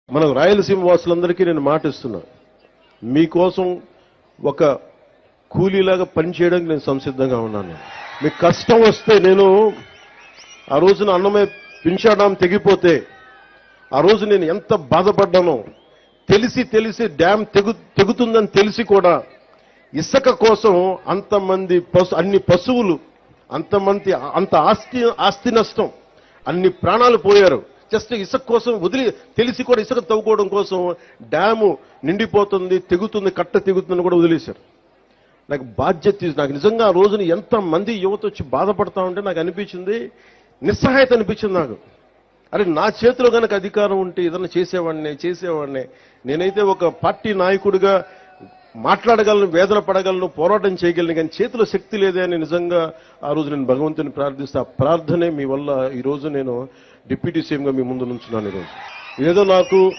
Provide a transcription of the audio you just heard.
మనం రాయలసీమ వాసులందరికీ నేను మాట ఇస్తున్నా, మీకోసం ఒక కూలీలాగా పనిచేయడానికి నేను సంసిద్ధంగా ఉన్నాను. మీకు కష్టం వస్తే నేను ఆ రోజున అన్నమే పింఛాడాం తెగిపోతే ఆ రోజు నేను ఎంత బాధపడ్డానో తెలిసి డ్యామ్ తెగుతుందని తెలిసి కూడా ఇసుక కోసం అన్ని పశువులు అంత ఆస్తి నష్టం, అన్ని ప్రాణాలు పోయారు. జస్ట్ ఇసుక కోసం తెలిసి కూడా ఇసుక తవ్వుకోవడం కోసం డ్యాము నిండిపోతుంది, తెగుతుంది, కట్ట తెగుతుందని కూడా వదిలేశారు. నాకు బాధ్యత, నాకు నిజంగా ఆ రోజున ఎంతమంది యువత వచ్చి బాధపడతా ఉంటే నాకు అనిపించింది, నిస్సహాయత అనిపించింది నాకు. అరే నా చేతిలో కనుక అధికారం ఉంటే ఏదన్నా చేసేవాడిని. నేనైతే ఒక పార్టీ నాయకుడిగా మాట్లాడగలను, వేదన పడగలను, పోరాటం చేయగలను, కానీ చేతిలో శక్తి లేదే అని నిజంగా ఆ రోజు నేను భగవంతుని ప్రార్థిస్తే ఆ ప్రార్థనే మీ వల్ల ఈరోజు నేను డిప్యూటీ సీఎంగా మీ ముందు నుంచున్నాను. ఈరోజు ఏదో నాకు